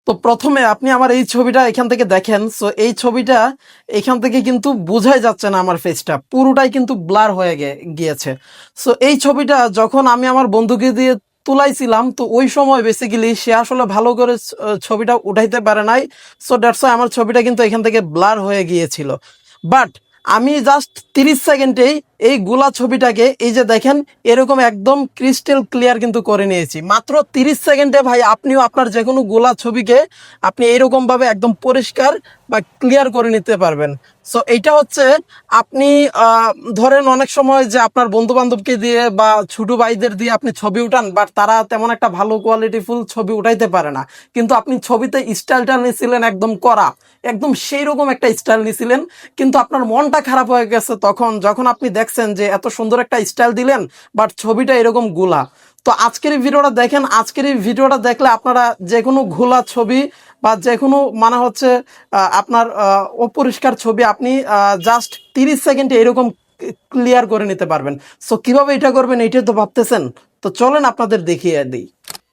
তো প্রথমে আপনি আমার এই ছবিটা এখান থেকে দেখেন। সো এই ছবিটা এখান থেকে কিন্তু বোঝাই যাচ্ছে না, আমার ফেসটা পুরোটাই কিন্তু ব্লার হয়ে গিয়েছে। সো এই ছবিটা যখন আমি আমার বন্ধুকে দিয়ে তুলাইছিলাম, তো ওই সময় বেসিক্যালি সে আসলে ভালো করে ছবিটা উঠাইতে পারে নাই। সো দ্যাটস ওয়াই আমার ছবিটা কিন্তু এখান থেকে ব্লার হয়ে গিয়েছিল। বাট আমি জাস্ট 30 সেকেন্ডেই এই গোলা ছবিটাকে এই যে দেখেন এরকম একদম ক্রিস্টাল ক্লিয়ার কিন্তু করে নিয়েছি মাত্র 30 সেকেন্ডে। ভাই আপনিও আপনার যে কোনো গোলা ছবিকে আপনি এইরকম ভাবে একদম পরিষ্কার বা ক্লিয়ার করে নিতে পারবেন। সো এইটা হচ্ছে আপনি ধরেন অনেক সময় যে আপনার বন্ধু বান্ধবকে দিয়ে বা ছোট ভাইদের দিয়ে আপনি ছবি উঠান, বাট তারা তেমন একটা ভালো কোয়ালিটিফুল ছবি উঠাইতে পারে না, কিন্তু আপনি ছবিতে স্টাইলটা নিয়েছিলেন একদম করা, একদম সেই রকম একটা স্টাইল নিয়েছিলেন, কিন্তু আপনার মনটা খারাপ হয়ে গেছে তখন যখন আপনি দেখছেন যে এত সুন্দর একটা স্টাইল দিলেন বাট ছবিটা এরকম গোলা। তো আজকের এই ভিডিওটা দেখেন, আজকের এই ভিডিওটা দেখলে আপনারা যে কোনো ঘোলা ছবি বা যে কোনো মানে হচ্ছে আপনার অপরিষ্কার ছবি আপনি জাস্ট 30 সেকেন্ডে এরকম ক্লিয়ার করে নিতে পারবেন। সো কিভাবে এটা করবেন এইটাই তো ভাবতেছেন, তো চলেন আপনাদের দেখিয়ে দিই।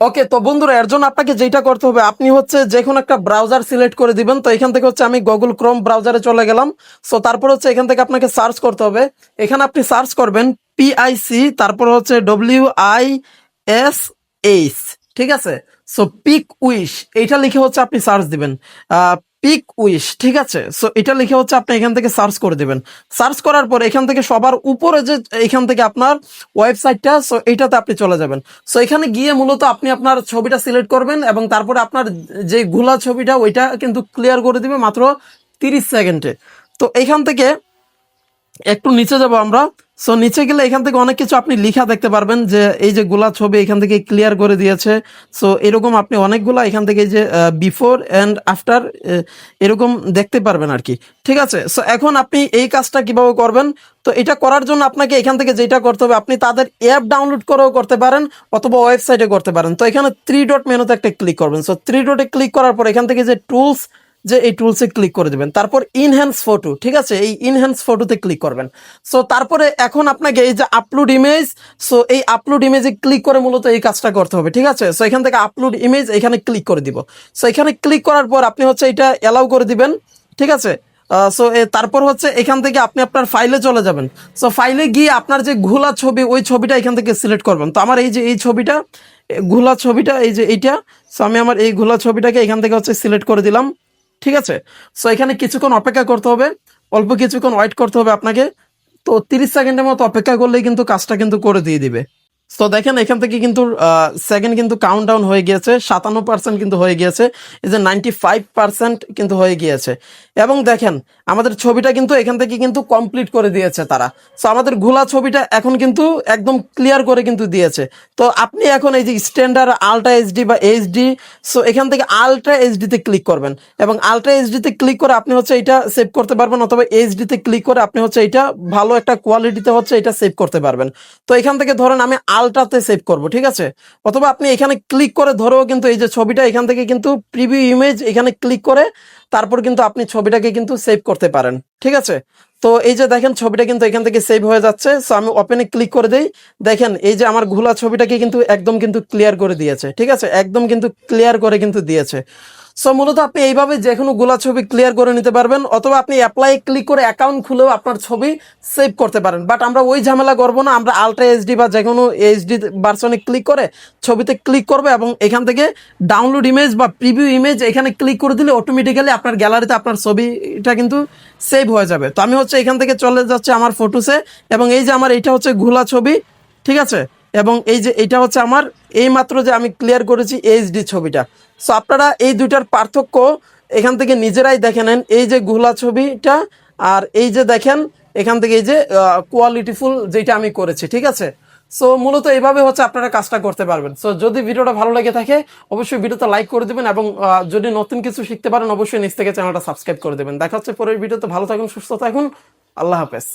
ওকে, তো বন্ধুরা এর জন্য আপনাকে যেটা করতে হবে, আপনি হচ্ছে যে কোনো একটা ব্রাউজার সিলেক্ট করে দিবেন। তো এখান থেকে হচ্ছে আমি গুগল ক্রোম ব্রাউজারে চলে গেলাম। সো তারপর হচ্ছে এখান থেকে আপনাকে সার্চ করতে হবে। এখানে আপনি সার্চ করবেন PIC, তারপর হচ্ছে WISH, ঠিক আছে। সো পিক উইশ এইটা লিখে হচ্ছে আপনি সার্চ দিবেন, পিক উইশ, ঠিক আছে। সো এটা লিখে হচ্ছে আপনি এখান থেকে সার্চ করে দিবেন। সার্চ করার পর এখান থেকে সবার উপরে যে এখান থেকে আপনার ওয়েবসাইটটা, সো এইটাতে আপনি চলে যাবেন। সো এখানে গিয়ে মূলত আপনি আপনার ছবিটা সিলেক্ট করবেন এবং তারপরে আপনার যে ঘোলা ছবিটা ওইটা কিন্তু ক্লিয়ার করে দিবে মাত্র 30 সেকেন্ডে। তো এখান থেকে একটু নিচে যাব আমরা। সো নিচে গেলে এখান থেকে অনেক কিছু আপনি লিখা দেখতে পারবেন যে এই যে গোলা ছবি এখান থেকে ক্লিয়ার করে দিয়েছে। সো এরকম আপনি অনেকগুলা এখান থেকে এই যে বিফোর অ্যান্ড আফটার এরকম দেখতে পারবেন আর কি, ঠিক আছে। সো এখন আপনি এই কাজটা কিভাবে করবেন, তো এটা করার জন্য আপনাকে এখান থেকে যেটা করতে হবে, আপনি তাদের অ্যাপ ডাউনলোড করেও করতে পারেন অথবা ওয়েবসাইটে করতে পারেন। তো এখানে 3 ডট মেনুতে একটা ক্লিক করবেন। সো 3 ডটে ক্লিক করার পর এখান থেকে যে টুলস, যে এই টুলসে ক্লিক করে দেবেন, তারপর ইনহ্যান্স ফটো, ঠিক আছে, এই ইনহ্যান্স ফটোতে ক্লিক করবেন। সো তারপরে এখন আপনাকে এই যে আপলোড ইমেজ, সো এই আপলোড ইমেজে ক্লিক করে মূলত এই কাজটা করতে হবে, ঠিক আছে। সো এখান থেকে আপলোড ইমেজ এখানে ক্লিক করে দিব। সো এখানে ক্লিক করার পর আপনি হচ্ছে এটা অ্যালাউ করে দিবেন, ঠিক আছে। সো তারপর হচ্ছে এখান থেকে আপনি আপনার ফাইলে চলে যাবেন। সো ফাইলে গিয়ে আপনার যে ঘোলা ছবি ওই ছবিটা এখান থেকে সিলেক্ট করবেন। তো আমার এই যে এই ছবিটা ঘোলা ছবিটা এই যে এইটা, সো আমি আমার এই ঘোলা ছবিটাকে এখান থেকে হচ্ছে সিলেক্ট করে দিলাম, ঠিক আছে। সো এখানে কিছুক্ষণ অপেক্ষা করতে হবে, অল্প কিছুক্ষণ ওয়েট করতে হবে আপনাকে। তো 30 সেকেন্ডের মতো অপেক্ষা করলেই কিন্তু কাজটা কিন্তু করে দিয়ে দিবে। তো দেখেন এখান থেকে কিন্তু সেকেন্ড কিন্তু কাউন্ট ডাউন হয়ে গিয়েছে, 57% কিন্তু হয়ে গিয়েছে, এই যে 95% কিন্তু হয়ে গিয়েছে। এবং দেখেন আমাদের ছবিটা কিন্তু এখান থেকে কিন্তু কমপ্লিট করে দিয়েছে তারা। সো আমাদের ঘোলা ছবিটা এখন কিন্তু একদম ক্লিয়ার করে কিন্তু দিয়েছে। তো আপনি এখন এই যে স্ট্যান্ডার্ড আলট্রা এইচডি বা এইচডি, সো এখান থেকে আলট্রা এইচডিতে ক্লিক করবেন এবং আলট্রা এইচডিতে ক্লিক করে আপনি হচ্ছে এটা সেভ করতে পারবেন, অথবা এইচডিতে ক্লিক করে আপনি হচ্ছে এটা ভালো একটা কোয়ালিটিতে হচ্ছে এটা সেভ করতে পারবেন। তো এখান থেকে ধরেন আমি আলট্রাতে সেভ করব, ঠিক আছে। অথবা আপনি এখানে ক্লিক করে ধরেও কিন্তু এই যে ছবিটা এখান থেকে কিন্তু প্রিভিউ ইমেজ এখানে ক্লিক করে তারপর কিন্তু আপনি ছবিটাকে কিন্তু সেভ করতে পারেন, ঠিক আছে। তো এই যে দেখেন ছবিটা কিন্তু এখান থেকে সেভ হয়ে যাচ্ছে। সো আমি ওপেনে ক্লিক করে দেই, দেখেন এই যে আমার ঘোলা ছবিটাকে কিন্তু একদম কিন্তু ক্লিয়ার করে দিয়েছে, ঠিক আছে, একদম কিন্তু ক্লিয়ার করে কিন্তু দিয়েছে। সো মূলত আপনি এইভাবে যে কোনো গোলা ছবি ক্লিয়ার করে নিতে পারবেন, অথবা আপনি অ্যাপ্লাই ক্লিক করে অ্যাকাউন্ট খুলেও আপনার ছবি সেভ করতে পারেন। বাট আমরা ওই ঝামেলা করবো না, আমরা আলট্রা এইচডি বা যে কোনো এইচডি ভার্সনে ক্লিক করে ছবিতে ক্লিক করবে এবং এখান থেকে ডাউনলোড ইমেজ বা প্রিভিউ ইমেজ এখানে ক্লিক করে দিলে অটোমেটিক্যালি আপনার গ্যালারিতে আপনার ছবিটা কিন্তু সেভ হয়ে যাবে। তো আমি হচ্ছে এখান থেকে চলে যাচ্ছে আমার ফটোসে এবং এই যে আমার এইটা হচ্ছে ঘোলা ছবি, ঠিক আছে। এবং এই যে এটা হচ্ছে আমার এই মাত্র যে আমি ক্লিয়ার করেছি এইচডি ছবিটা। সো আপনারা এই দুইটার পার্থক্য এখান থেকে নিজেরাই দেখে নেন, এই যে ঘোলা ছবিটা আর এই যে দেখেন এখান থেকে এই যে কোয়ালিটিফুল যেটা আমি করেছি, ঠিক আছে। সো মূলত এইভাবে হচ্ছে আপনারা কাজটা করতে পারবেন। সো যদি ভিডিওটা ভালো লেগে থাকে অবশ্যই ভিডিওতে লাইক করে দেবেন এবং যদি নতুন কিছু শিখতে পারেন অবশ্যই নিচ থেকে চ্যানেলটা সাবস্ক্রাইব করে দেবেন। দেখা হচ্ছে পরের ভিডিওতে, ভালো থাকুন, সুস্থ থাকুন, আল্লাহ হাফেজ।